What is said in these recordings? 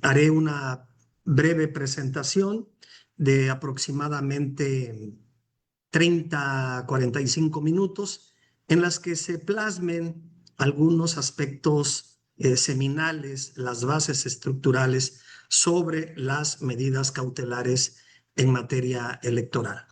Haré una breve presentación de aproximadamente 30 a 45 minutos en las que se plasmen algunos aspectos seminales, las bases estructurales sobre las medidas cautelares en materia electoral.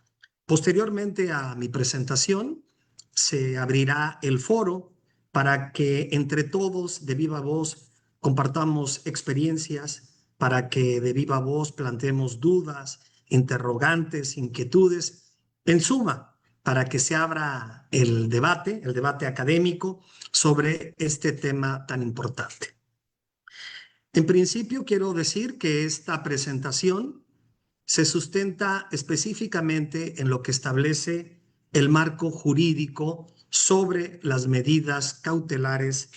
Posteriormente a mi presentación, se abrirá el foro para que entre todos de viva voz compartamos experiencias, para que de viva voz planteemos dudas, interrogantes, inquietudes. En suma, para que se abra el debate académico sobre este tema tan importante. En principio, quiero decir que esta presentación se sustenta específicamente en lo que establece el marco jurídico sobre las medidas cautelares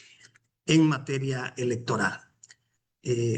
en materia electoral.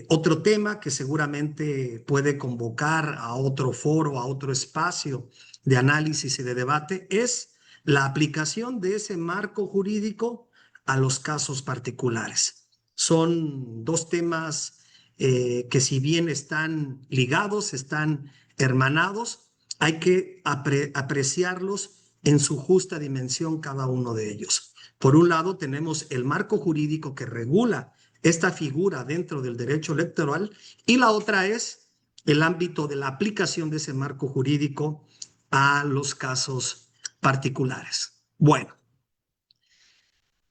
Otro tema que seguramente puede convocar a otro foro, a otro espacio de análisis y de debate es la aplicación de ese marco jurídico a los casos particulares. Son dos temas que si bien están ligados, están hermanados, hay que apreciarlos en su justa dimensión cada uno de ellos. Por un lado tenemos el marco jurídico que regula esta figura dentro del derecho electoral y la otra es el ámbito de la aplicación de ese marco jurídico a los casos particulares. Bueno,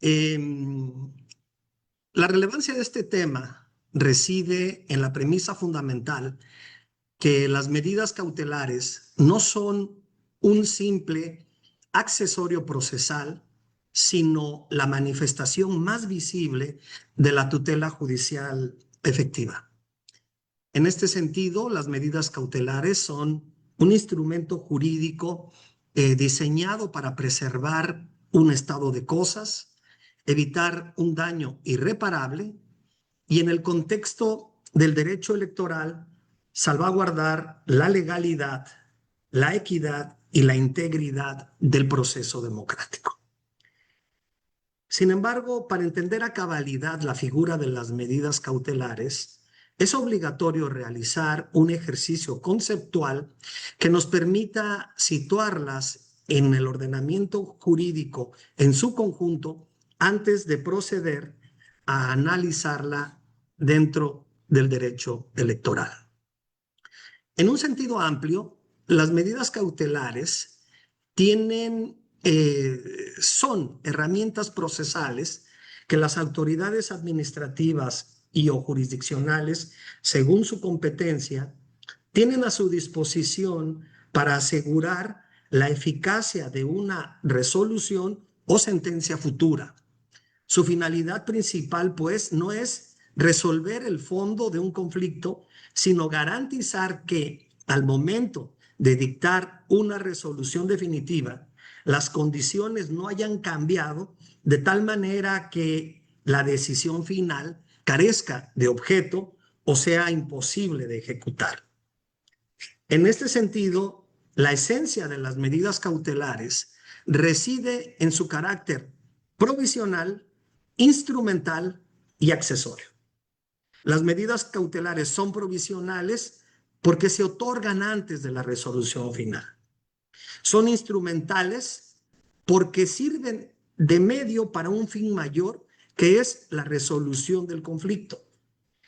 la relevancia de este tema reside en la premisa fundamental que las medidas cautelares no son un simple accesorio procesal, sino la manifestación más visible de la tutela judicial efectiva. En este sentido, las medidas cautelares son un instrumento jurídico diseñado para preservar un estado de cosas, evitar un daño irreparable y en el contexto del derecho electoral, salvaguardar la legalidad, la equidad y la integridad del proceso democrático. Sin embargo, para entender a cabalidad la figura de las medidas cautelares, es obligatorio realizar un ejercicio conceptual que nos permita situarlas en el ordenamiento jurídico en su conjunto antes de proceder a analizarla dentro del derecho electoral. En un sentido amplio, las medidas cautelares son herramientas procesales que las autoridades administrativas y o jurisdiccionales, según su competencia, tienen a su disposición para asegurar la eficacia de una resolución o sentencia futura. Su finalidad principal, pues, no es resolver el fondo de un conflicto, sino garantizar que al momento de dictar una resolución definitiva, las condiciones no hayan cambiado de tal manera que la decisión final carezca de objeto o sea imposible de ejecutar. En este sentido, la esencia de las medidas cautelares reside en su carácter provisional, instrumental y accesorio. Las medidas cautelares son provisionales porque se otorgan antes de la resolución final. Son instrumentales porque sirven de medio para un fin mayor, que es la resolución del conflicto.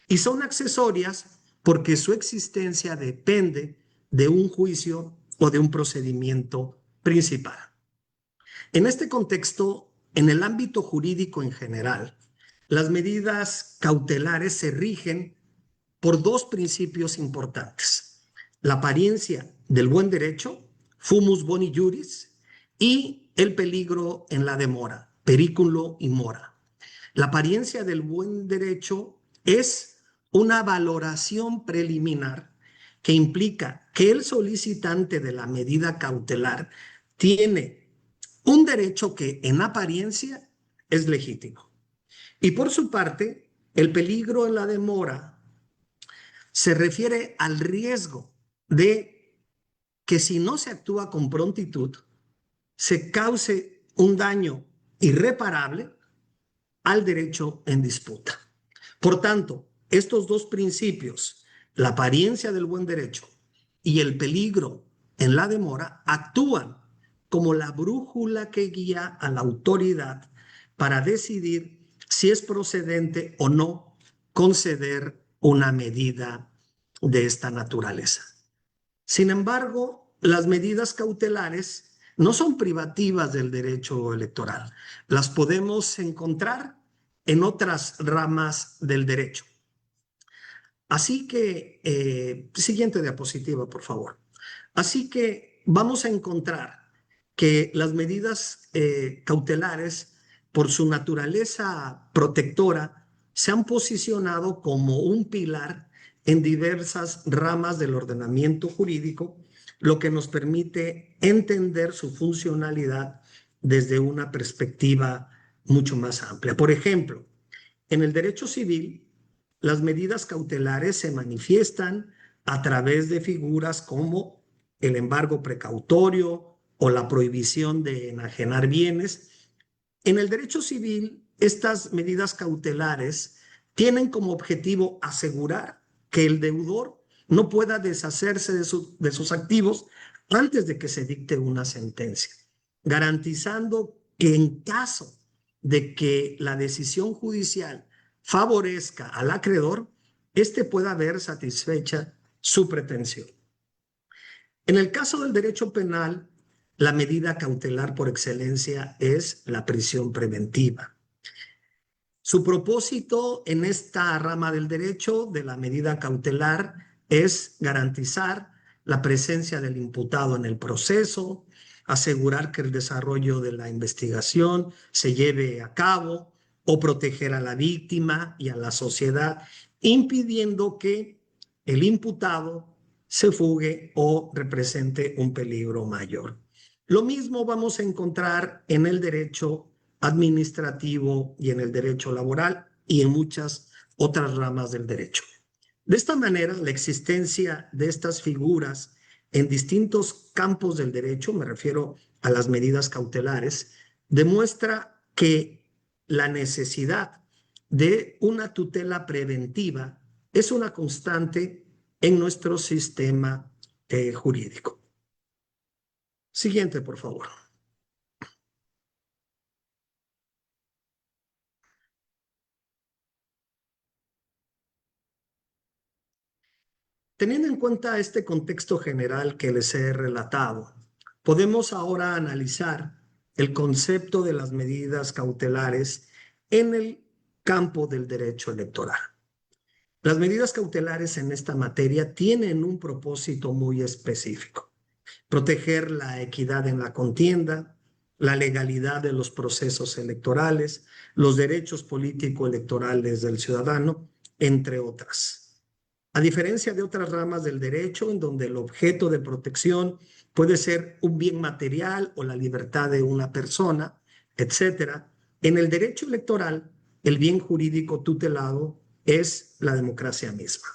Y son accesorias porque su existencia depende de un juicio o de un procedimiento principal. En este contexto, en el ámbito jurídico en general, las medidas cautelares se rigen por dos principios importantes: la apariencia del buen derecho, fumus boni juris, y el peligro en la demora, periculo in mora. La apariencia del buen derecho es una valoración preliminar que implica que el solicitante de la medida cautelar tiene un derecho que en apariencia es legítimo. Y por su parte, el peligro en la demora se refiere al riesgo de que si no se actúa con prontitud, se cause un daño irreparable al derecho en disputa. Por tanto, estos dos principios, la apariencia del buen derecho y el peligro en la demora, actúan como la brújula que guía a la autoridad para decidir si es procedente o no conceder una medida de esta naturaleza. Sin embargo, las medidas cautelares no son privativas del derecho electoral. Las podemos encontrar en otras ramas del derecho. Así que, siguiente diapositiva, por favor. Así que vamos a encontrar que las medidas cautelares, por su naturaleza protectora, se han posicionado como un pilar en diversas ramas del ordenamiento jurídico, lo que nos permite entender su funcionalidad desde una perspectiva mucho más amplia. Por ejemplo, en el derecho civil, las medidas cautelares se manifiestan a través de figuras como el embargo precautorio o la prohibición de enajenar bienes. En el derecho civil, estas medidas cautelares tienen como objetivo asegurar que el deudor no pueda deshacerse de sus activos antes de que se dicte una sentencia, garantizando que en caso de que la decisión judicial favorezca al acreedor, éste pueda ver satisfecha su pretensión. En el caso del derecho penal, la medida cautelar por excelencia es la prisión preventiva. Su propósito en esta rama del derecho de la medida cautelar es garantizar la presencia del imputado en el proceso, asegurar que el desarrollo de la investigación se lleve a cabo o proteger a la víctima y a la sociedad, impidiendo que el imputado se fugue o represente un peligro mayor. Lo mismo vamos a encontrar en el derecho administrativo y en el derecho laboral y en muchas otras ramas del derecho. De esta manera, la existencia de estas figuras en distintos campos del derecho, me refiero a las medidas cautelares, demuestra que la necesidad de una tutela preventiva es una constante en nuestro sistema jurídico. Siguiente, por favor. Teniendo en cuenta este contexto general que les he relatado, podemos ahora analizar el concepto de las medidas cautelares en el campo del derecho electoral. Las medidas cautelares en esta materia tienen un propósito muy específico: proteger la equidad en la contienda, la legalidad de los procesos electorales, los derechos político-electorales del ciudadano, entre otras. A diferencia de otras ramas del derecho, en donde el objeto de protección puede ser un bien material o la libertad de una persona, etcétera, en el derecho electoral, el bien jurídico tutelado es la democracia misma.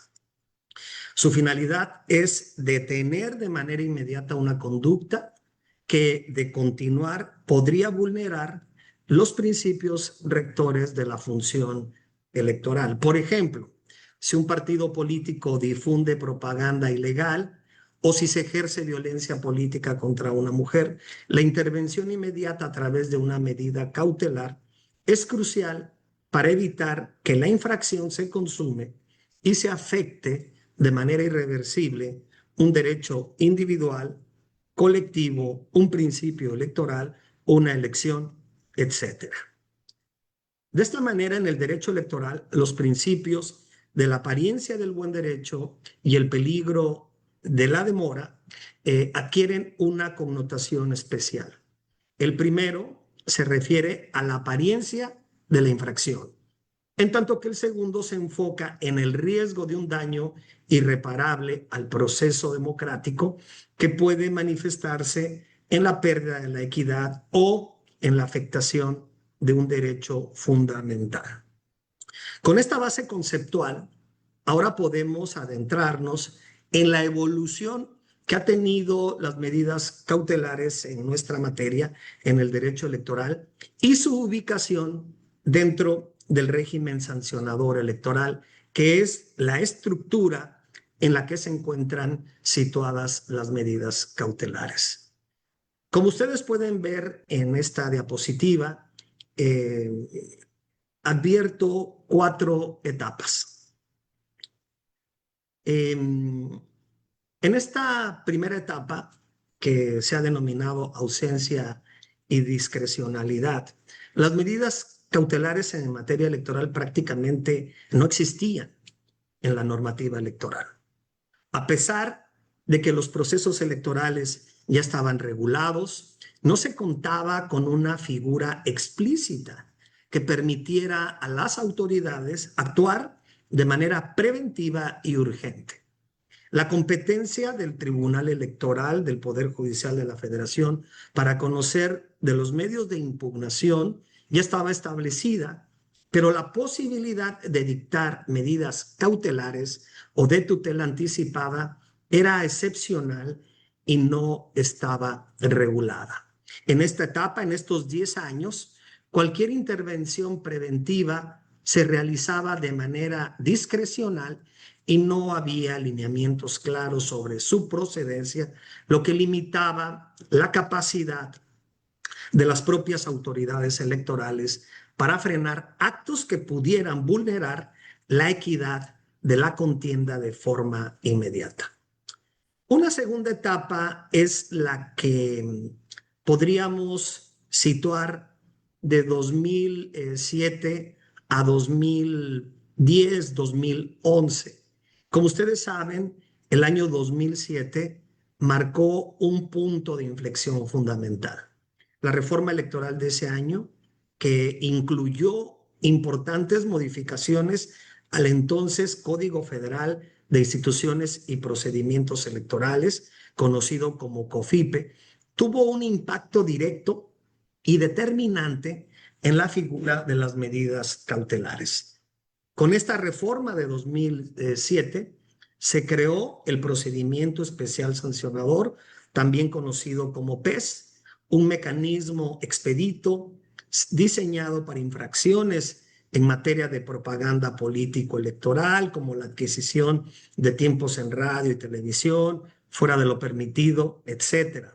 Su finalidad es detener de manera inmediata una conducta que, de continuar, podría vulnerar los principios rectores de la función electoral. Por ejemplo, si un partido político difunde propaganda ilegal o si se ejerce violencia política contra una mujer, la intervención inmediata a través de una medida cautelar es crucial para evitar que la infracción se consume y se afecte de manera irreversible un derecho individual, colectivo, un principio electoral, una elección, etc. De esta manera, en el derecho electoral, los principios de la apariencia del buen derecho y el peligro de la demora adquieren una connotación especial. El primero se refiere a la apariencia de la infracción, en tanto que el segundo se enfoca en el riesgo de un daño irreparable al proceso democrático que puede manifestarse en la pérdida de la equidad o en la afectación de un derecho fundamental. Con esta base conceptual, ahora podemos adentrarnos en la evolución que ha tenido las medidas cautelares en nuestra materia, en el derecho electoral, y su ubicación dentro del régimen sancionador electoral, que es la estructura en la que se encuentran situadas las medidas cautelares. Como ustedes pueden ver en esta diapositiva, advierto 4 etapas. En esta primera etapa, que se ha denominado ausencia y discrecionalidad, las medidas cautelares en materia electoral prácticamente no existían en la normativa electoral. A pesar de que los procesos electorales ya estaban regulados, no se contaba con una figura explícita que permitiera a las autoridades actuar de manera preventiva y urgente. La competencia del Tribunal Electoral del Poder Judicial de la Federación para conocer de los medios de impugnación ya estaba establecida, pero la posibilidad de dictar medidas cautelares o de tutela anticipada era excepcional y no estaba regulada. En esta etapa, en estos 10 años, cualquier intervención preventiva se realizaba de manera discrecional y no había alineamientos claros sobre su procedencia, lo que limitaba la capacidad de las propias autoridades electorales para frenar actos que pudieran vulnerar la equidad de la contienda de forma inmediata. Una segunda etapa es la que podríamos situar de 2007 a 2010, 2011. Como ustedes saben, el año 2007 marcó un punto de inflexión fundamental. La reforma electoral de ese año, que incluyó importantes modificaciones al entonces Código Federal de Instituciones y Procedimientos Electorales, conocido como COFIPE, tuvo un impacto directo y determinante en la figura de las medidas cautelares. Con esta reforma de 2007 se creó el Procedimiento Especial Sancionador, también conocido como PES, un mecanismo expedito diseñado para infracciones en materia de propaganda político-electoral, como la adquisición de tiempos en radio y televisión, fuera de lo permitido, etc.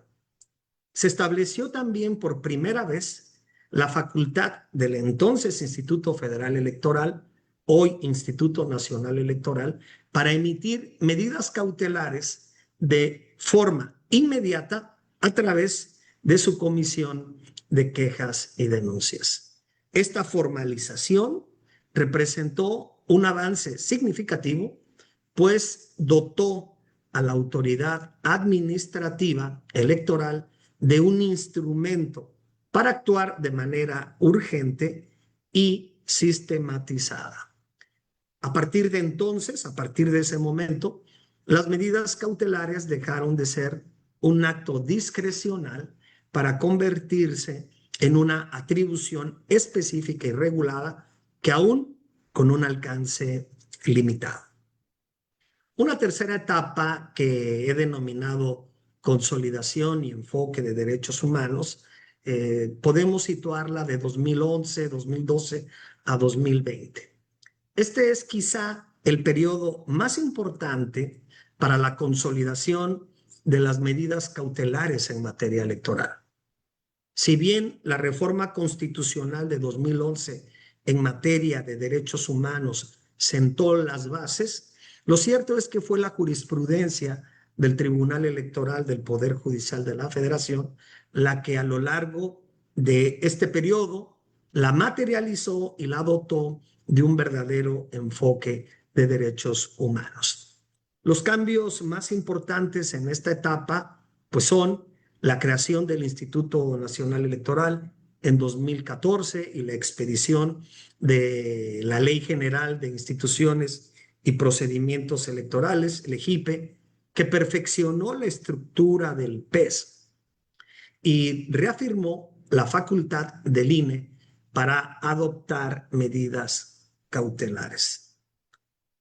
Se estableció también por primera vez la facultad del entonces Instituto Federal Electoral, hoy Instituto Nacional Electoral, para emitir medidas cautelares de forma inmediata a través de su comisión de quejas y denuncias. Esta formalización representó un avance significativo, pues dotó a la autoridad administrativa electoral de un instrumento para actuar de manera urgente y sistematizada. A partir de entonces, a partir de ese momento, las medidas cautelares dejaron de ser un acto discrecional para convertirse en una atribución específica y regulada que aún con un alcance limitado. Una tercera etapa que he denominado consolidación y enfoque de derechos humanos, podemos situarla de 2011, 2012 a 2020. Este es quizá el periodo más importante para la consolidación de las medidas cautelares en materia electoral. Si bien la reforma constitucional de 2011 en materia de derechos humanos sentó las bases, lo cierto es que fue la jurisprudencia del Tribunal Electoral del Poder Judicial de la Federación la que a lo largo de este periodo la materializó y la dotó de un verdadero enfoque de derechos humanos. Los cambios más importantes en esta etapa pues son la creación del Instituto Nacional Electoral en 2014 y la expedición de la Ley General de Instituciones y Procedimientos Electorales, el EJIPE, que perfeccionó la estructura del PES y reafirmó la facultad del INE para adoptar medidas cautelares.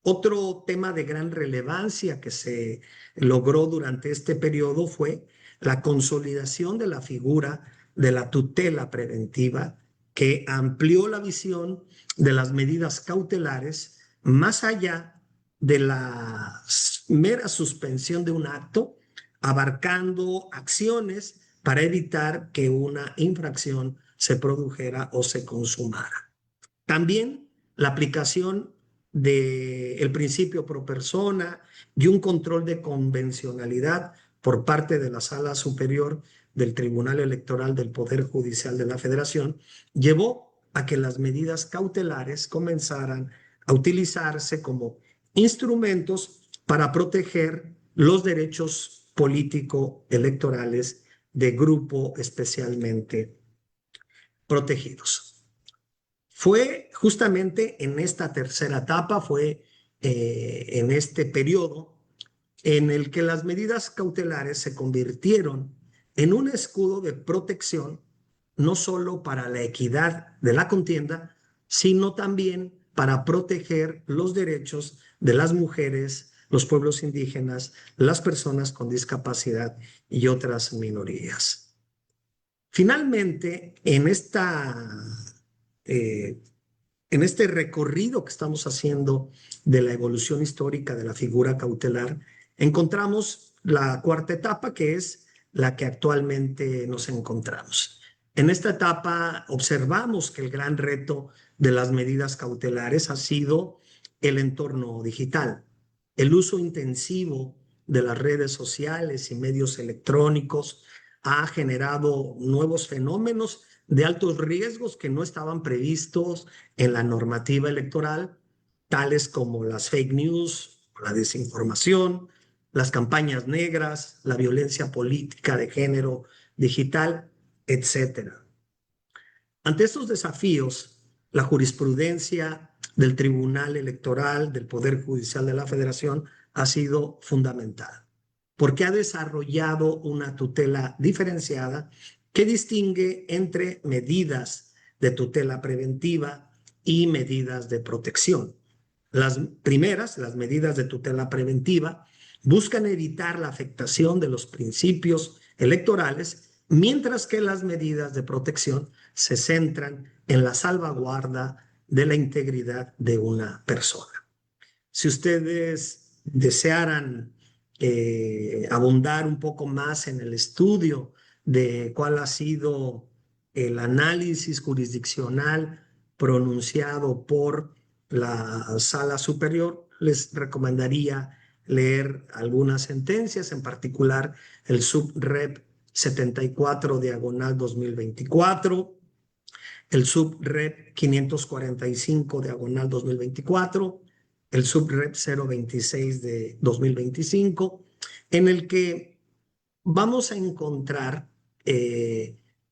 Otro tema de gran relevancia que se logró durante este periodo fue la consolidación de la figura de la tutela preventiva, que amplió la visión de las medidas cautelares más allá de la mera suspensión de un acto, abarcando acciones para evitar que una infracción se produjera o se consumara. También la aplicación del principio pro persona y un control de convencionalidad por parte de la Sala Superior del Tribunal Electoral del Poder Judicial de la Federación llevó a que las medidas cautelares comenzaran a utilizarse como instrumentos para proteger los derechos político-electorales de grupo especialmente protegidos. Fue justamente en esta tercera etapa, fue en este periodo en el que las medidas cautelares se convirtieron en un escudo de protección, no solo para la equidad de la contienda, sino también para proteger los derechos de las mujeres, los pueblos indígenas, las personas con discapacidad y otras minorías. Finalmente, en este recorrido que estamos haciendo de la evolución histórica de la figura cautelar, encontramos la cuarta etapa, que es la que actualmente nos encontramos. En esta etapa observamos que el gran reto de las medidas cautelares ha sido el entorno digital, el uso intensivo de las redes sociales y medios electrónicos ha generado nuevos fenómenos de altos riesgos que no estaban previstos en la normativa electoral, tales como las fake news, la desinformación, las campañas negras, la violencia política de género digital, etcétera. Ante estos desafíos, la jurisprudencia del Tribunal Electoral del Poder Judicial de la Federación ha sido fundamental, porque ha desarrollado una tutela diferenciada que distingue entre medidas de tutela preventiva y medidas de protección. Las primeras, las medidas de tutela preventiva, buscan evitar la afectación de los principios electorales, mientras que las medidas de protección se centran en la salvaguarda de la integridad de una persona. Si ustedes desearan abundar un poco más en el estudio de cuál ha sido el análisis jurisdiccional pronunciado por la Sala Superior, les recomendaría leer algunas sentencias, en particular el SUB-REP 74 diagonal 2024, el SUB-REP 545 diagonal 2024, el SUB-REP 026 de 2025, en el que vamos a encontrar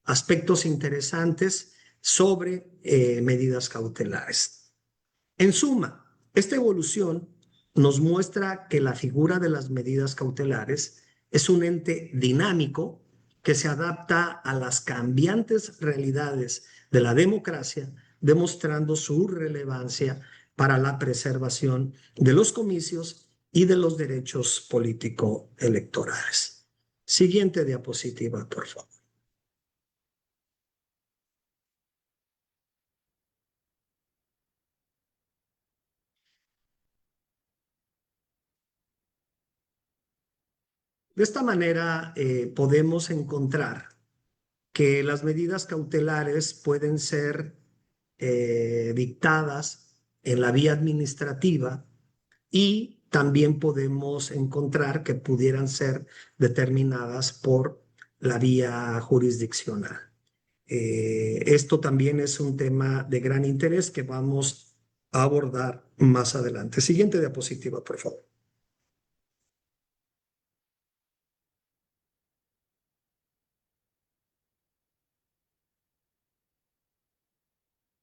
aspectos interesantes sobre medidas cautelares. En suma, esta evolución nos muestra que la figura de las medidas cautelares es un ente dinámico que se adapta a las cambiantes realidades de la democracia, demostrando su relevancia para la preservación de los comicios y de los derechos político-electorales. Siguiente diapositiva, por favor. De esta manera podemos encontrar que las medidas cautelares pueden ser dictadas en la vía administrativa y también podemos encontrar que pudieran ser determinadas por la vía jurisdiccional. Esto también es un tema de gran interés que vamos a abordar más adelante. Siguiente diapositiva, por favor.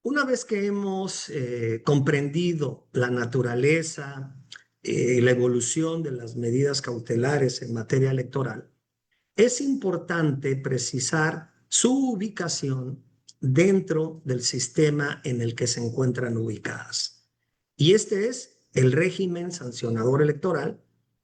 Una vez que hemos comprendido la naturaleza y la evolución de las medidas cautelares en materia electoral, es importante precisar su ubicación dentro del sistema en el que se encuentran ubicadas. Y este es el régimen sancionador electoral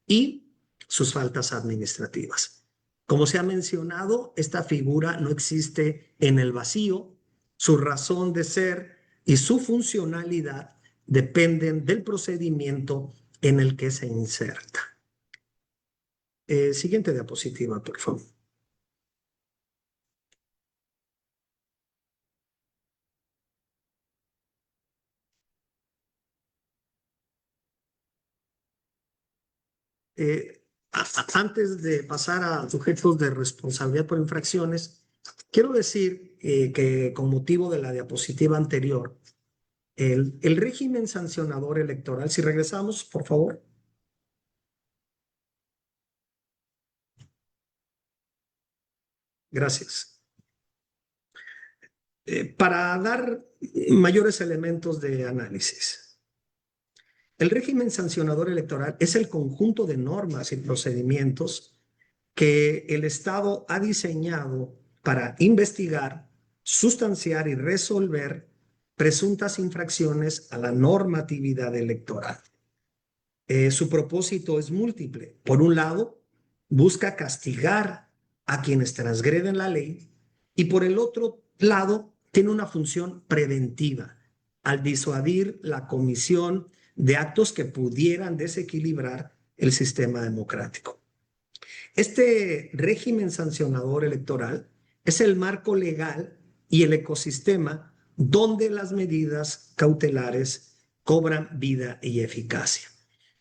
y sus faltas administrativas. Como se ha mencionado, esta figura no existe en el vacío, su razón de ser y su funcionalidad dependen del procedimiento en el que se inserta. Siguiente diapositiva, por favor. Antes de pasar a sujetos de responsabilidad por infracciones, quiero decir que con motivo de la diapositiva anterior, el régimen sancionador electoral, si regresamos, por favor. Gracias. Para dar mayores elementos de análisis. El régimen sancionador electoral es el conjunto de normas y procedimientos que el Estado ha diseñado para investigar, sustanciar y resolver presuntas infracciones a la normatividad electoral. Su propósito es múltiple. Por un lado, busca castigar a quienes transgreden la ley y por el otro lado, tiene una función preventiva al disuadir la comisión de actos que pudieran desequilibrar el sistema democrático. Este régimen sancionador electoral es el marco legal y el ecosistema donde las medidas cautelares cobran vida y eficacia.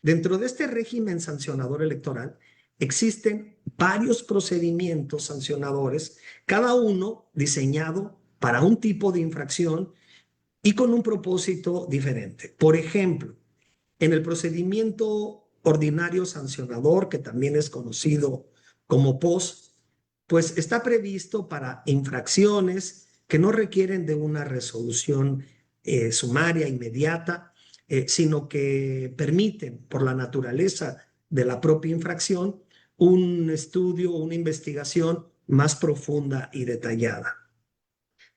Dentro de este régimen sancionador electoral existen varios procedimientos sancionadores, cada uno diseñado para un tipo de infracción y con un propósito diferente. Por ejemplo, en el procedimiento ordinario sancionador, que también es conocido como POS, pues está previsto para infracciones que no requieren de una resolución sumaria inmediata, sino que permiten, por la naturaleza de la propia infracción, un estudio, una investigación más profunda y detallada.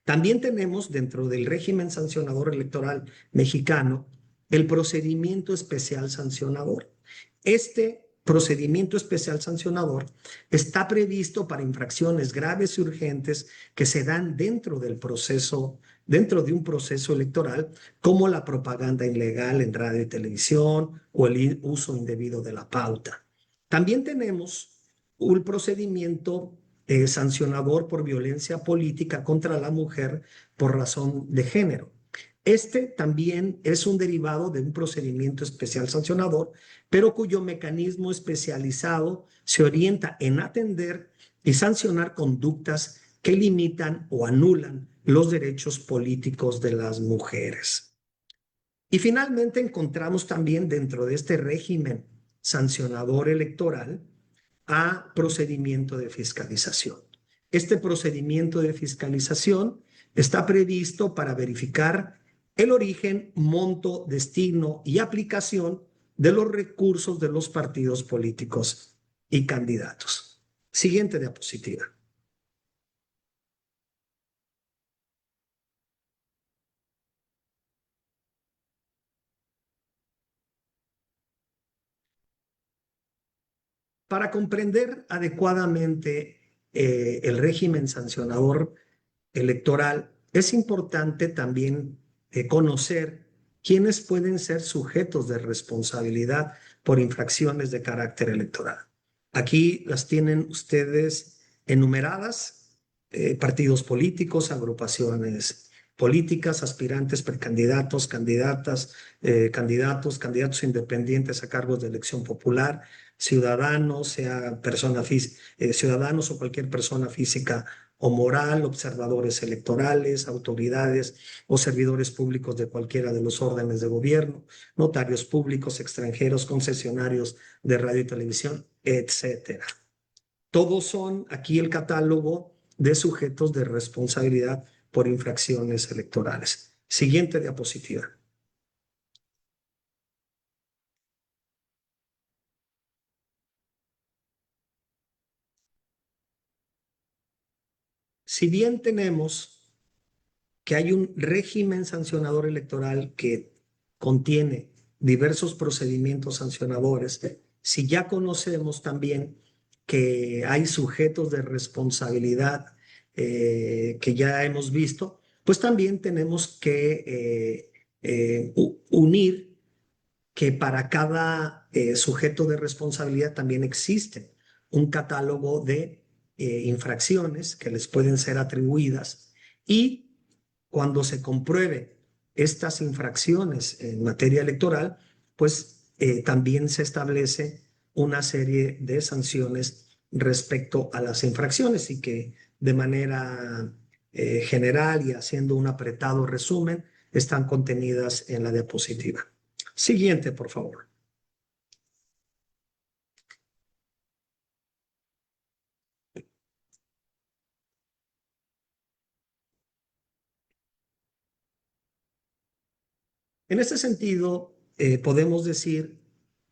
También tenemos dentro del régimen sancionador electoral mexicano el procedimiento especial sancionador. Este procedimiento especial sancionador está previsto para infracciones graves y urgentes que se dan dentro del proceso, dentro de un proceso electoral, como la propaganda ilegal en radio y televisión o el uso indebido de la pauta. También tenemos un procedimiento sancionador por violencia política contra la mujer por razón de género. Este también es un derivado de un procedimiento especial sancionador, pero cuyo mecanismo especializado se orienta en atender y sancionar conductas que limitan o anulan los derechos políticos de las mujeres. Y finalmente encontramos también dentro de este régimen sancionador electoral a procedimiento de fiscalización. Este procedimiento de fiscalización está previsto para verificar el origen, monto, destino y aplicación de los recursos de los partidos políticos y candidatos. Siguiente diapositiva. Para comprender adecuadamente el régimen sancionador electoral, es importante también conocer quiénes pueden ser sujetos de responsabilidad por infracciones de carácter electoral. Aquí las tienen ustedes enumeradas, partidos políticos, agrupaciones políticas, aspirantes, precandidatos, candidatas, candidatos independientes a cargos de elección popular, ciudadanos, ciudadanos o cualquier persona física o moral, observadores electorales, autoridades o servidores públicos de cualquiera de los órdenes de gobierno, notarios públicos, extranjeros, concesionarios de radio y televisión, etcétera. Todos son aquí el catálogo de sujetos de responsabilidad por infracciones electorales. Siguiente diapositiva. Si bien tenemos que hay un régimen sancionador electoral que contiene diversos procedimientos sancionadores, si ya conocemos también que hay sujetos de responsabilidad que ya hemos visto, pues también tenemos que unir que para cada sujeto de responsabilidad también existe un catálogo de infracciones que les pueden ser atribuidas, y cuando se compruebe estas infracciones en materia electoral, pues también se establece una serie de sanciones respecto a las infracciones, y que de manera general y haciendo un apretado resumen están contenidas en la diapositiva. Siguiente, por favor. En este sentido, podemos decir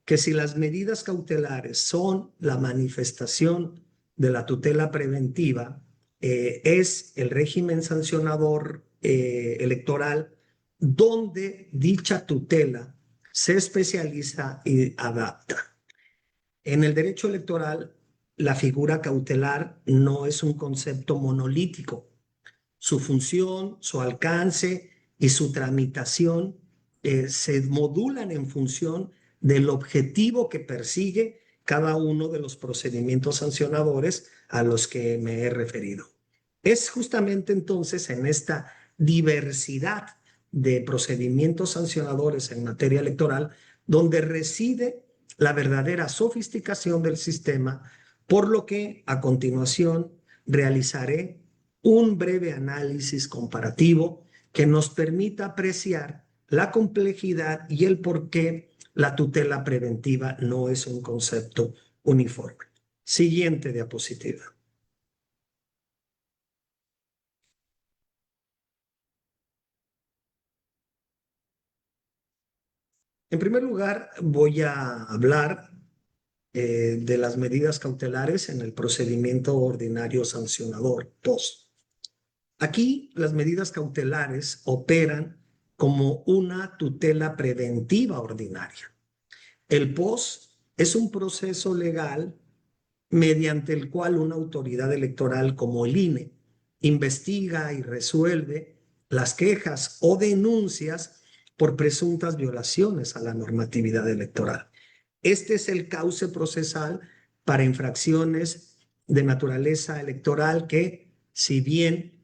que si las medidas cautelares son la manifestación de la tutela preventiva, es el régimen sancionador electoral donde dicha tutela se especializa y adapta. En el derecho electoral, la figura cautelar no es un concepto monolítico. Su función, su alcance y su tramitación se modulan en función del objetivo que persigue cada uno de los procedimientos sancionadores a los que me he referido. Es justamente entonces en esta diversidad de procedimientos sancionadores en materia electoral donde reside la verdadera sofisticación del sistema, por lo que a continuación realizaré un breve análisis comparativo que nos permita apreciar la complejidad y el por qué la tutela preventiva no es un concepto uniforme. Siguiente diapositiva. En primer lugar, voy a hablar de las medidas cautelares en el procedimiento ordinario sancionador 2. Aquí las medidas cautelares operan como una tutela preventiva ordinaria. El POS es un proceso legal mediante el cual una autoridad electoral como el INE investiga y resuelve las quejas o denuncias por presuntas violaciones a la normatividad electoral. Este es el cauce procesal para infracciones de naturaleza electoral que, si bien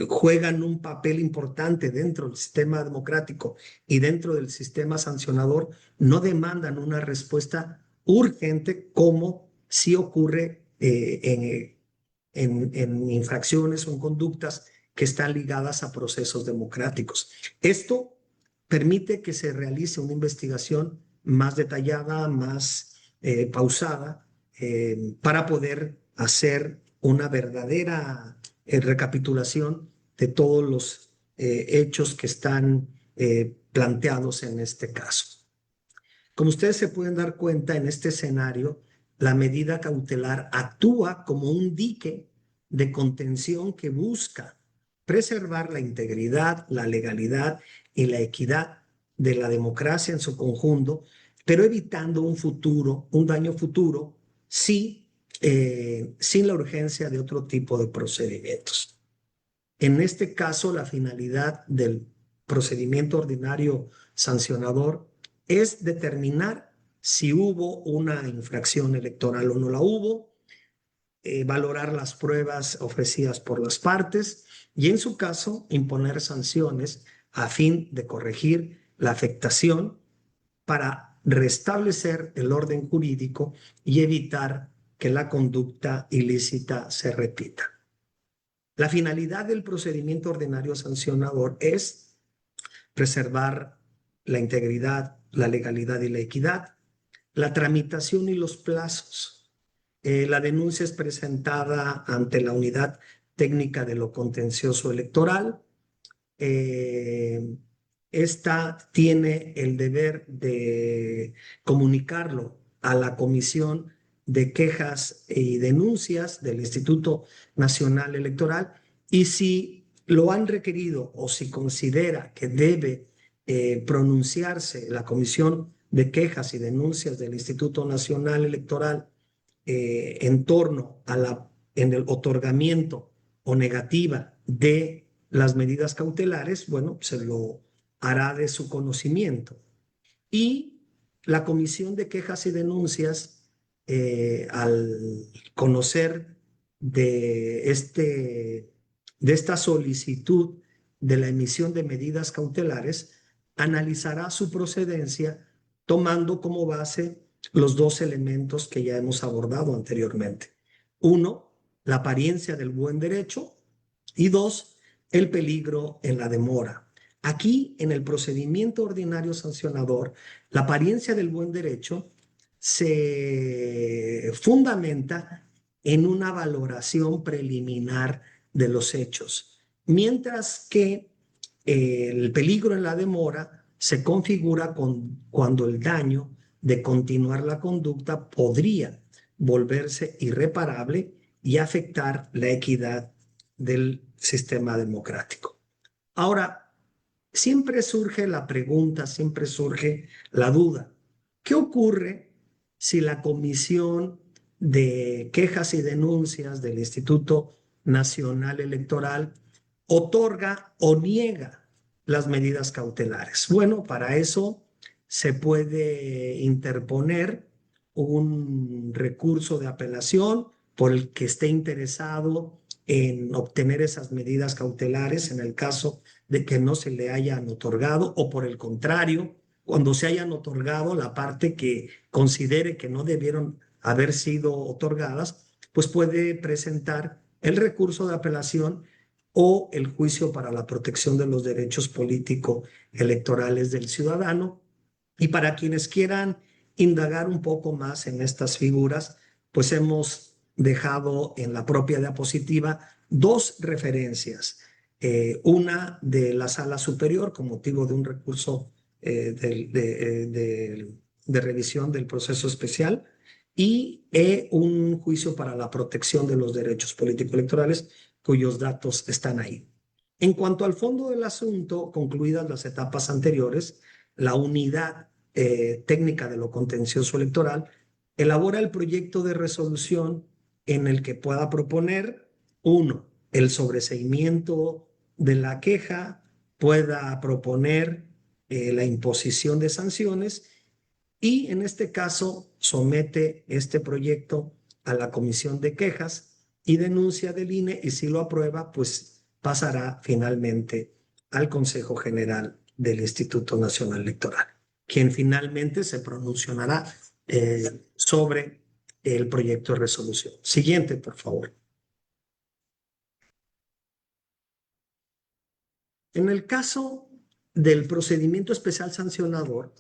juegan un papel importante dentro del sistema democrático y dentro del sistema sancionador, no demandan una respuesta urgente como si ocurre en infracciones o en conductas que están ligadas a procesos democráticos. Esto permite que se realice una investigación más detallada, más pausada, para poder hacer una verdadera recapitulación de todos los hechos que están planteados en este caso. Como ustedes se pueden dar cuenta, en este escenario, la medida cautelar actúa como un dique de contención que busca preservar la integridad, la legalidad y la equidad de la democracia en su conjunto, pero evitando un daño futuro, sí, sin la urgencia de otro tipo de procedimientos. En este caso, la finalidad del procedimiento ordinario sancionador es determinar si hubo una infracción electoral o no la hubo, valorar las pruebas ofrecidas por las partes y, en su caso, imponer sanciones a fin de corregir la afectación para restablecer el orden jurídico y evitar que la conducta ilícita se repita. La finalidad del procedimiento ordinario sancionador es preservar la integridad, la legalidad y la equidad, la tramitación y los plazos. La denuncia es presentada ante la Unidad Técnica de lo Contencioso Electoral. Esta tiene el deber de comunicarlo a la Comisión de Quejas y Denuncias del Instituto Nacional Electoral, y si lo han requerido o si considera que debe pronunciarse la Comisión de Quejas y Denuncias del Instituto Nacional Electoral en torno a en el otorgamiento o negativa de las medidas cautelares, bueno, se lo hará de su conocimiento. Y la Comisión de Quejas y Denuncias, al conocer de esta solicitud de la emisión de medidas cautelares, analizará su procedencia tomando como base los dos elementos que ya hemos abordado anteriormente. Uno, la apariencia del buen derecho, y dos, el peligro en la demora. Aquí, en el procedimiento ordinario sancionador, la apariencia del buen derecho se fundamenta en una valoración preliminar de los hechos, mientras que el peligro en la demora se configura cuando el daño de continuar la conducta podría volverse irreparable y afectar la equidad del sistema democrático. Ahora, siempre surge la pregunta, siempre surge la duda. ¿Qué ocurre si la Comisión de Quejas y Denuncias del Instituto Nacional Electoral otorga o niega las medidas cautelares? Bueno, para eso se puede interponer un recurso de apelación por el que esté interesado en obtener esas medidas cautelares en el caso de que no se le hayan otorgado, o por el contrario, cuando se hayan otorgado, la parte que considere que no debieron haber sido otorgadas, pues puede presentar el recurso de apelación o el juicio para la protección de los derechos político-electorales del ciudadano. Y para quienes quieran indagar un poco más en estas figuras, pues hemos dejado en la propia diapositiva dos referencias. Una de la Sala Superior con motivo de un recurso de revisión del proceso especial, y un juicio para la protección de los derechos político-electorales cuyos datos están ahí. En cuanto al fondo del asunto, concluidas las etapas anteriores, la unidad técnica de lo contencioso electoral elabora el proyecto de resolución en el que pueda proponer, uno, el sobreseimiento de la queja, pueda proponer la imposición de sanciones, y en este caso somete este proyecto a la Comisión de Quejas y Denuncia del INE, y si lo aprueba, pues pasará finalmente al Consejo General del Instituto Nacional Electoral, quien finalmente se pronunciará sobre el proyecto de resolución. Siguiente, por favor. En el caso del procedimiento especial sancionador,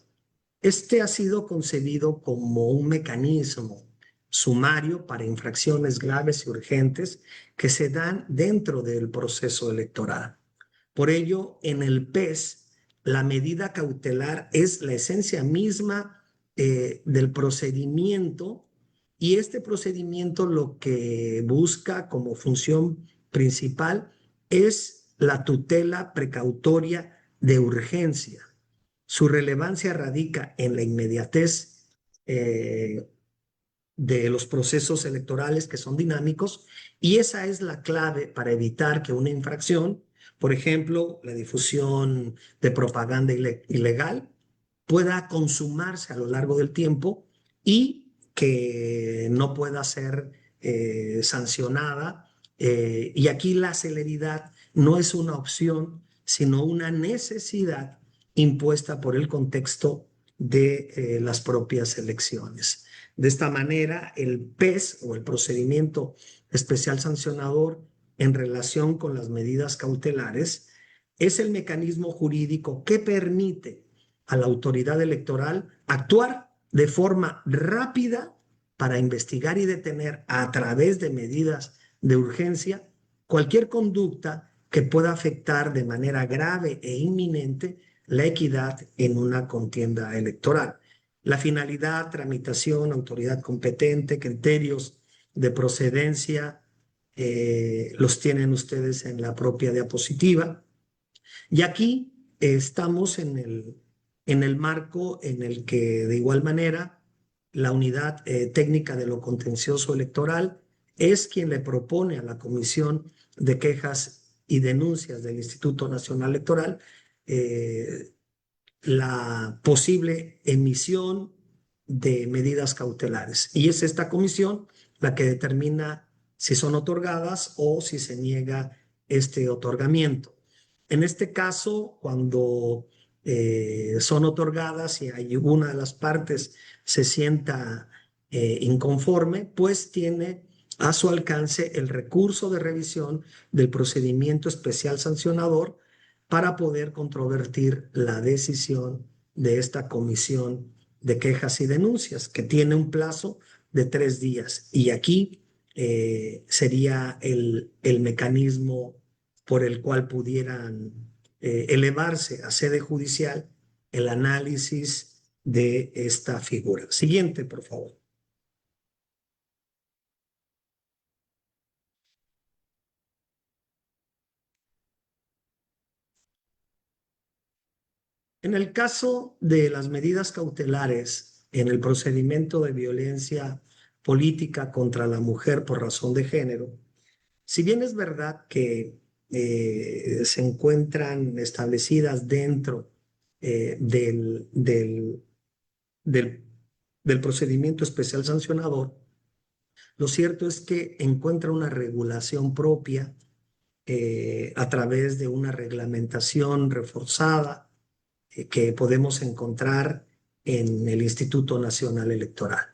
este ha sido concebido como un mecanismo sumario para infracciones graves y urgentes que se dan dentro del proceso electoral. Por ello, en el PES, la medida cautelar es la esencia misma del procedimiento, y este procedimiento lo que busca como función principal es la tutela precautoria de urgencia. Su relevancia radica en la inmediatez de los procesos electorales, que son dinámicos, y esa es la clave para evitar que una infracción, por ejemplo, la difusión de propaganda ilegal, pueda consumarse a lo largo del tiempo y que no pueda ser sancionada. Y aquí la celeridad no es una opción, sino una necesidad impuesta por el contexto de las propias elecciones. De esta manera, el PES, o el procedimiento especial sancionador en relación con las medidas cautelares, es el mecanismo jurídico que permite a la autoridad electoral actuar de forma rápida para investigar y detener a través de medidas de urgencia cualquier conducta que pueda afectar de manera grave e inminente la equidad en una contienda electoral. La finalidad, tramitación, autoridad competente, criterios de procedencia, los tienen ustedes en la propia diapositiva. Y aquí estamos en el marco en el que, de igual manera, la unidad técnica de lo contencioso electoral es quien le propone a la Comisión de Quejas y Denuncias del Instituto Nacional Electoral la posible emisión de medidas cautelares. Y es esta comisión la que determina si son otorgadas o si se niega este otorgamiento. En este caso, cuando son otorgadas y hay una de las partes se sienta inconforme, pues tiene a su alcance el recurso de revisión del procedimiento especial sancionador para poder controvertir la decisión de esta comisión de quejas y denuncias, que tiene un plazo de 3 días. Y aquí sería el mecanismo por el cual pudieran elevarse a sede judicial el análisis de esta figura. Siguiente, por favor. En el caso de las medidas cautelares en el procedimiento de violencia política contra la mujer por razón de género, si bien es verdad que se encuentran establecidas dentro del, del procedimiento especial sancionador, lo cierto es que encuentra una regulación propia a través de una reglamentación reforzada que podemos encontrar en el Instituto Nacional Electoral.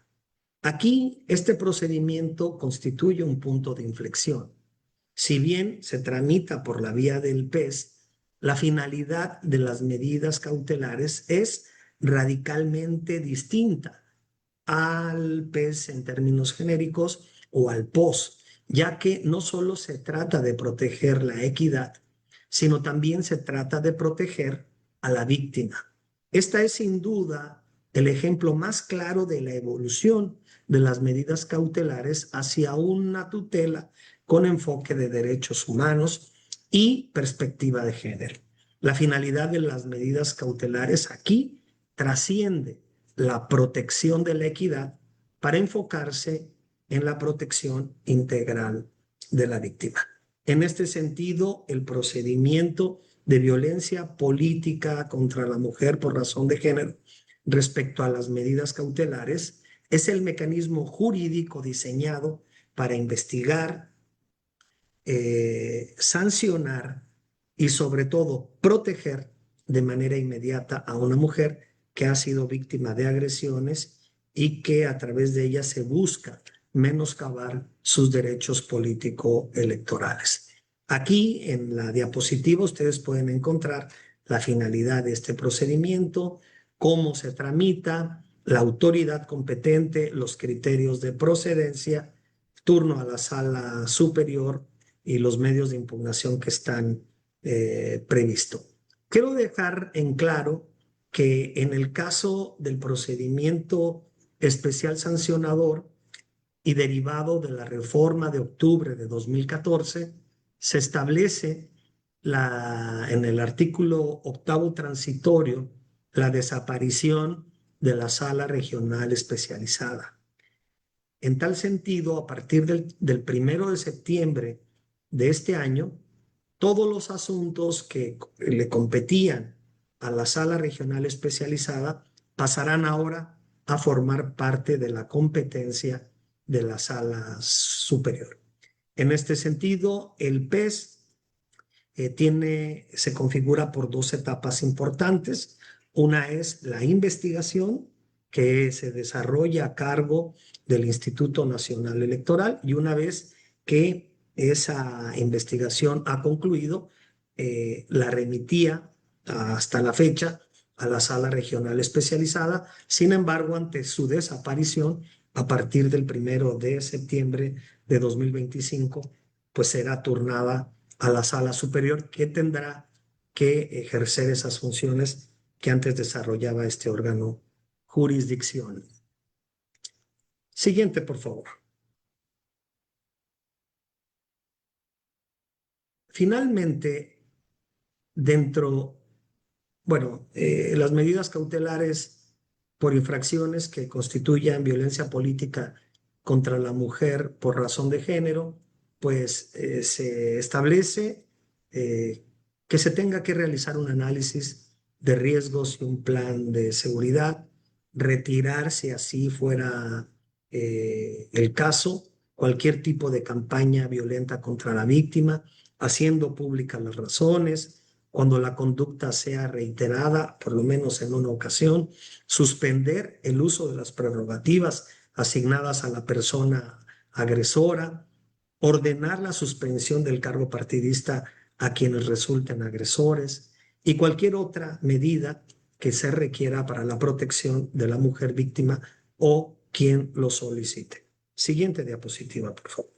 Aquí, este procedimiento constituye un punto de inflexión. Si bien se tramita por la vía del PES, la finalidad de las medidas cautelares es radicalmente distinta al PES en términos genéricos o al POS, ya que no solo se trata de proteger la equidad, sino también se trata de proteger a la víctima. Esta es sin duda el ejemplo más claro de la evolución de las medidas cautelares hacia una tutela con enfoque de derechos humanos y perspectiva de género. La finalidad de las medidas cautelares aquí trasciende la protección de la equidad para enfocarse en la protección integral de la víctima. En este sentido, el procedimiento de violencia política contra la mujer por razón de género respecto a las medidas cautelares es el mecanismo jurídico diseñado para investigar, sancionar y sobre todo proteger de manera inmediata a una mujer que ha sido víctima de agresiones y que a través de ella se busca menoscabar sus derechos político-electorales. Aquí en la diapositiva ustedes pueden encontrar la finalidad de este procedimiento, cómo se tramita, la autoridad competente, los criterios de procedencia, turno a la sala superior y los medios de impugnación que están previstos. Quiero dejar en claro que en el caso del procedimiento especial sancionador y derivado de la reforma de octubre de 2014, se establece en el artículo octavo transitorio la desaparición de la sala regional especializada. En tal sentido, a partir del 1 de septiembre de este año, todos los asuntos que le competían a la sala regional especializada pasarán ahora a formar parte de la competencia de la sala superior. En este sentido, el PES se configura por 2 etapas importantes. Una es la investigación, que se desarrolla a cargo del Instituto Nacional Electoral, y una vez que esa investigación ha concluido, la remitía hasta la fecha a la sala regional especializada. Sin embargo, ante su desaparición, a partir del 1 de septiembre de 2025, pues será turnada a la sala superior, que tendrá que ejercer esas funciones que antes desarrollaba este órgano jurisdicción. Siguiente, por favor. Finalmente, las medidas cautelares por infracciones que constituyan violencia política contra la mujer por razón de género pues se establece que se tenga que realizar un análisis de riesgos y un plan de seguridad, retirar, si así fuera el caso, cualquier tipo de campaña violenta contra la víctima, haciendo públicas las razones, cuando la conducta sea reiterada, por lo menos en una ocasión, suspender el uso de las prerrogativas asignadas a la persona agresora, ordenar la suspensión del cargo partidista a quienes resulten agresores y cualquier otra medida que se requiera para la protección de la mujer víctima o quien lo solicite. Siguiente diapositiva, por favor.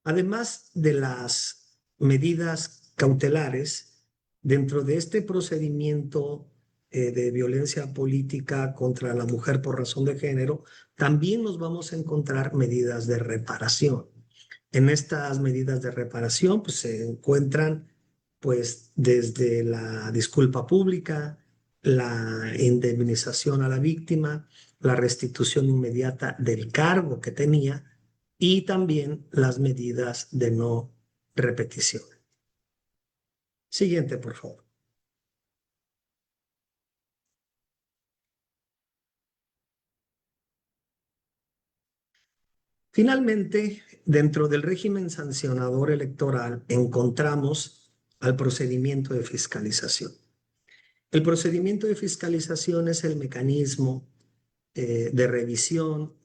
Además de las medidas cautelares, dentro de este procedimiento de violencia política contra la mujer por razón de género, también nos vamos a encontrar medidas de reparación. En estas medidas de reparación pues, se encuentran pues, desde la disculpa pública, la indemnización a la víctima, la restitución inmediata del cargo que tenía y también las medidas de no repetición. Siguiente, por favor. Finalmente, dentro del régimen sancionador electoral encontramos al procedimiento de fiscalización. El procedimiento de fiscalización es el mecanismo de revisión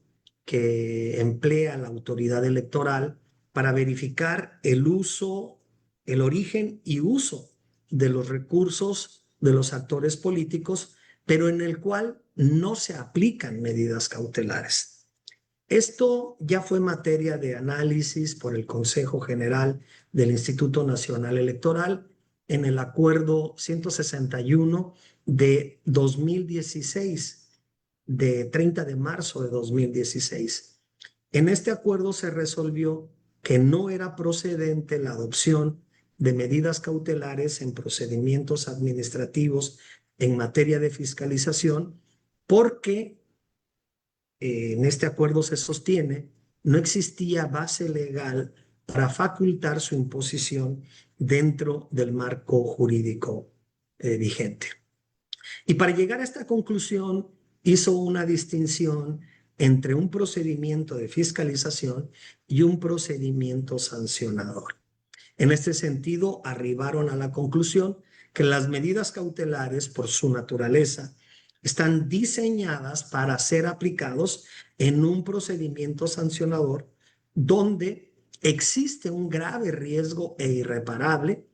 que emplea la autoridad electoral para verificar el uso, el origen y uso de los recursos de los actores políticos, pero en el cual no se aplican medidas cautelares. Esto ya fue materia de análisis por el Consejo General del Instituto Nacional Electoral en el Acuerdo 161 de 2016, de 30 de marzo de 2016. En este acuerdo se resolvió que no era procedente la adopción de medidas cautelares en procedimientos administrativos en materia de fiscalización porque en este acuerdo se sostiene, no existía base legal para facultar su imposición dentro del marco jurídico vigente. Y para llegar a esta conclusión, hizo una distinción entre un procedimiento de fiscalización y un procedimiento sancionador. En este sentido, arribaron a la conclusión que las medidas cautelares, por su naturaleza, están diseñadas para ser aplicados en un procedimiento sancionador donde existe un grave riesgo e irreparable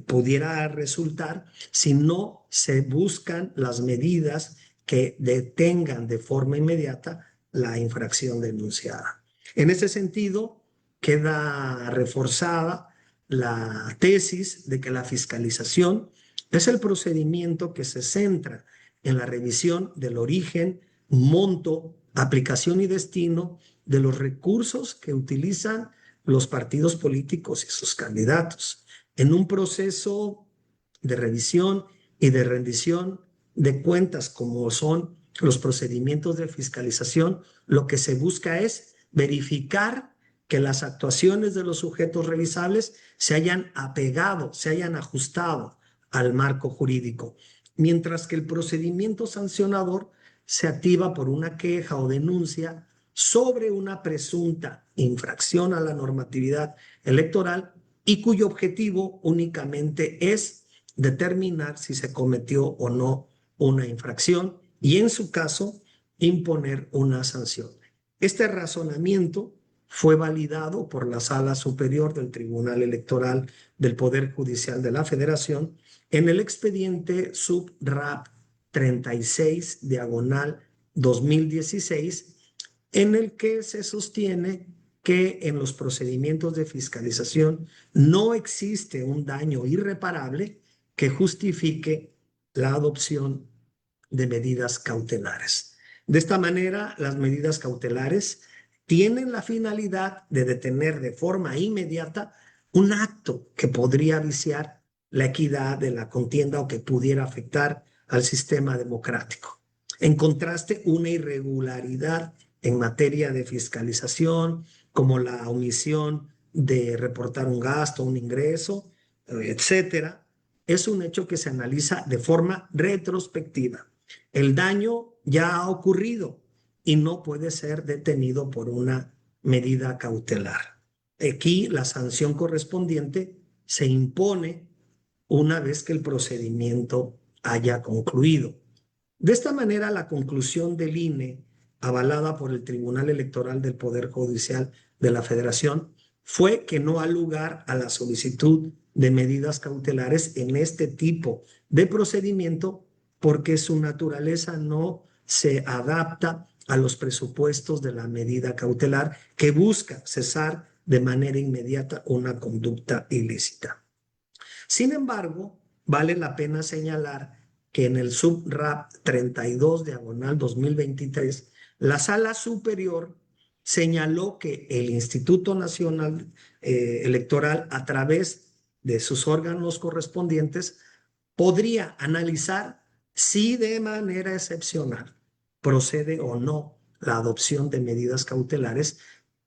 pudiera resultar si no se buscan las medidas que detengan de forma inmediata la infracción denunciada. En ese sentido, queda reforzada la tesis de que la fiscalización es el procedimiento que se centra en la revisión del origen, monto, aplicación y destino de los recursos que utilizan los partidos políticos y sus candidatos en un proceso de revisión y de rendición de cuentas como son los procedimientos de fiscalización. Lo que se busca es verificar que las actuaciones de los sujetos revisables se hayan apegado, se hayan ajustado al marco jurídico, mientras que el procedimiento sancionador se activa por una queja o denuncia sobre una presunta infracción a la normatividad electoral y cuyo objetivo únicamente es determinar si se cometió o no una infracción y en su caso imponer una sanción. Este razonamiento fue validado por la Sala Superior del Tribunal Electoral del Poder Judicial de la Federación en el expediente SUB-RAP 36 diagonal 2016, en el que se sostiene que en los procedimientos de fiscalización no existe un daño irreparable que justifique la adopción de medidas cautelares. De esta manera, las medidas cautelares tienen la finalidad de detener de forma inmediata un acto que podría viciar la equidad de la contienda o que pudiera afectar al sistema democrático. En contraste, una irregularidad en materia de fiscalización, como la omisión de reportar un gasto, un ingreso, etcétera, es un hecho que se analiza de forma retrospectiva. El daño ya ha ocurrido y no puede ser detenido por una medida cautelar. Aquí la sanción correspondiente se impone una vez que el procedimiento haya concluido. De esta manera, la conclusión del INE, avalada por el Tribunal Electoral del Poder Judicial de la Federación, fue que no ha lugar a la solicitud de medidas cautelares en este tipo de procedimiento porque su naturaleza no se adapta a los presupuestos de la medida cautelar que busca cesar de manera inmediata una conducta ilícita. Sin embargo, vale la pena señalar que en el SUB-RAP 32/2023, la Sala Superior señaló que el Instituto Nacional Electoral, a través de sus órganos correspondientes, podría analizar si de manera excepcional procede o no la adopción de medidas cautelares,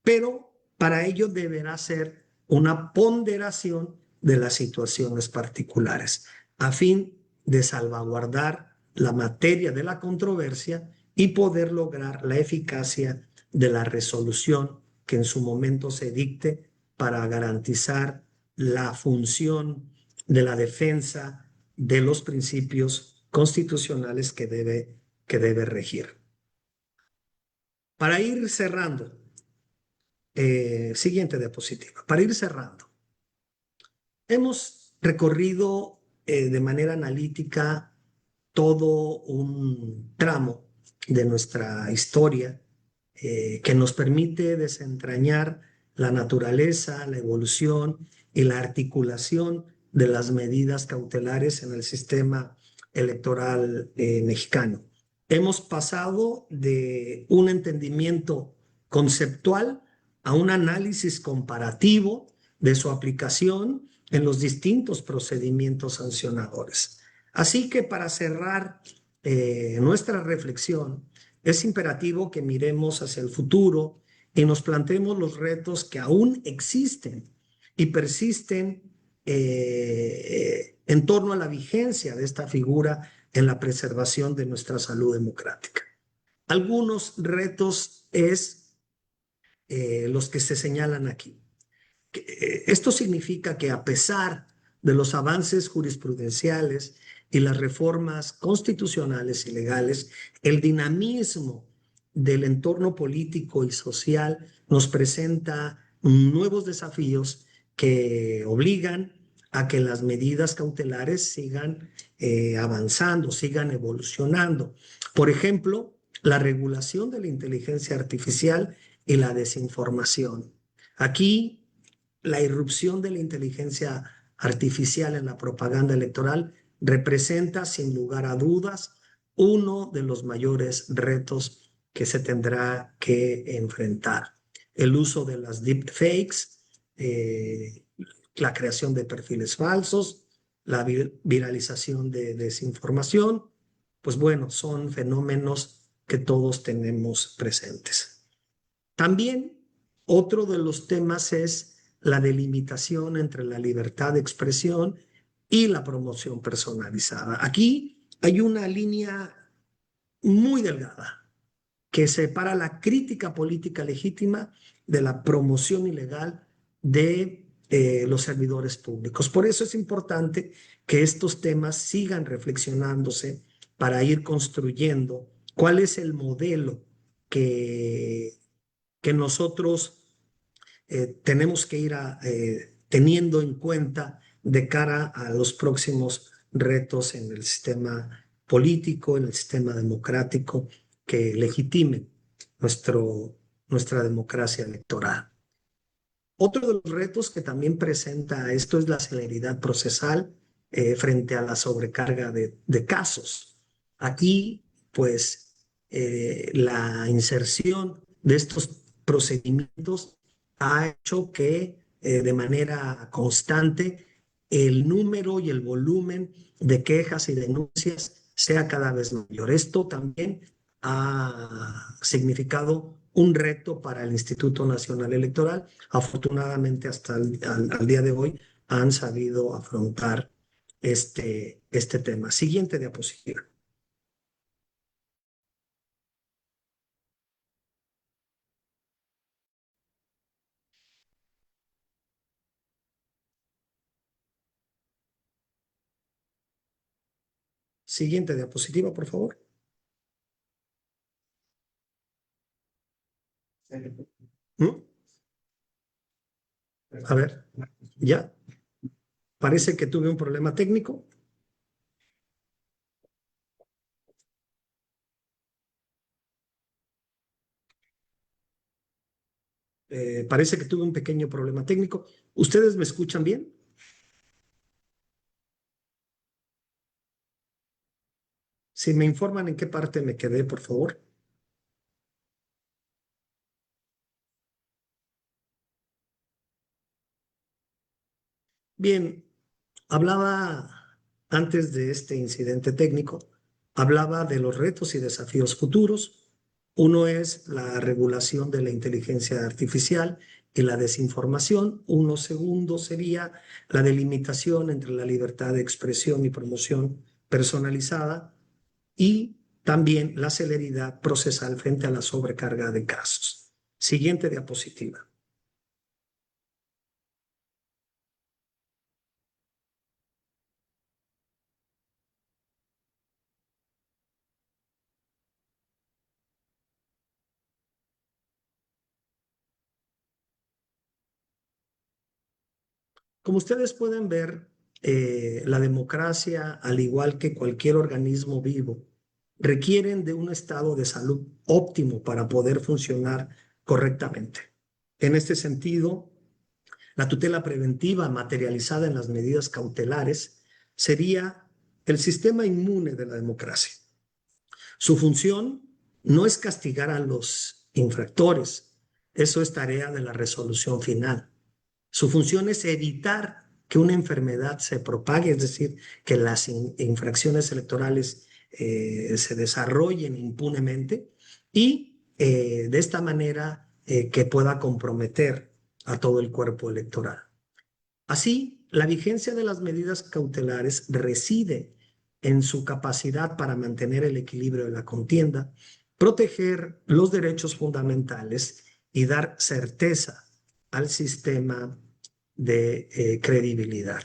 pero para ello deberá ser una ponderación de las situaciones particulares, a fin de salvaguardar la materia de la controversia y poder lograr la eficacia de la resolución que en su momento se dicte para garantizar la función de la defensa de los principios constitucionales que debe regir. Para ir cerrando, siguiente diapositiva, para ir cerrando, hemos recorrido de manera analítica todo un tramo de nuestra historia que nos permite desentrañar la naturaleza, la evolución y la articulación de las medidas cautelares en el sistema electoral mexicano. Hemos pasado de un entendimiento conceptual a un análisis comparativo de su aplicación en los distintos procedimientos sancionadores. Así que para cerrar nuestra reflexión, es imperativo que miremos hacia el futuro y nos planteemos los retos que aún existen y persisten en torno a la vigencia de esta figura en la preservación de nuestra salud democrática. Algunos retos es los que se señalan aquí. Esto significa que a pesar de los avances jurisprudenciales y las reformas constitucionales y legales, el dinamismo del entorno político y social nos presenta nuevos desafíos que obligan a que las medidas cautelares sigan avanzando, sigan evolucionando. Por ejemplo, la regulación de la inteligencia artificial y la desinformación. Aquí, la irrupción de la inteligencia artificial en la propaganda electoral representa, sin lugar a dudas, uno de los mayores retos que se tendrá que enfrentar. El uso de las deepfakes, la creación de perfiles falsos, la viralización de desinformación, pues bueno, son fenómenos que todos tenemos presentes. También otro de los temas es la delimitación entre la libertad de expresión y la promoción personalizada. Aquí hay una línea muy delgada que separa la crítica política legítima de la promoción ilegal de los servidores públicos. Por eso es importante que estos temas sigan reflexionándose para ir construyendo cuál es el modelo que nosotros tenemos que ir teniendo en cuenta de cara a los próximos retos en el sistema político, en el sistema democrático, que legitimen nuestra democracia electoral. Otro de los retos que también presenta esto es la celeridad procesal frente a la sobrecarga de casos. Aquí, pues, la inserción de estos procedimientos ha hecho que de manera constante el número y el volumen de quejas y denuncias sea cada vez mayor. Esto también ha significado un reto para el Instituto Nacional Electoral. Afortunadamente, hasta al día de hoy han sabido afrontar este tema. Siguiente diapositiva. Siguiente diapositiva, por favor. ¿Mm? A ver, ya. Parece que tuve un problema técnico. Parece que tuve un pequeño problema técnico. ¿Ustedes me escuchan bien? Si me informan en qué parte me quedé, por favor. Bien, hablaba antes de este incidente técnico, hablaba de los retos y desafíos futuros. Uno es la regulación de la inteligencia artificial y la desinformación. Uno segundo sería la delimitación entre la libertad de expresión y promoción personalizada y también la celeridad procesal frente a la sobrecarga de casos. Siguiente diapositiva. Como ustedes pueden ver, la democracia, al igual que cualquier organismo vivo, requieren de un estado de salud óptimo para poder funcionar correctamente. En este sentido, la tutela preventiva materializada en las medidas cautelares sería el sistema inmune de la democracia. Su función no es castigar a los infractores, eso es tarea de la resolución final. Su función es evitar que una enfermedad se propague, es decir, que las infracciones electorales se desarrollen impunemente y de esta manera que pueda comprometer a todo el cuerpo electoral. Así, la vigencia de las medidas cautelares reside en su capacidad para mantener el equilibrio de la contienda, proteger los derechos fundamentales y dar certeza al sistema de credibilidad.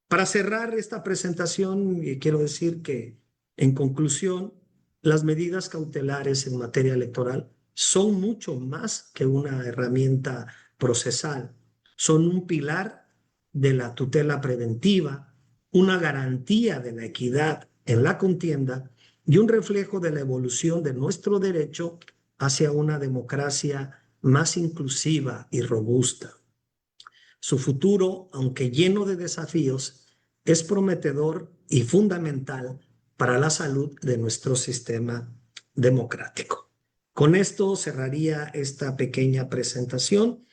Para cerrar esta presentación, quiero decir que, en conclusión, las medidas cautelares en materia electoral son mucho más que una herramienta procesal. Son un pilar de la tutela preventiva, una garantía de la equidad en la contienda y un reflejo de la evolución de nuestro derecho hacia una democracia más inclusiva y robusta. Su futuro, aunque lleno de desafíos, es prometedor y fundamental para la salud de nuestro sistema democrático. Con esto cerraría esta pequeña presentación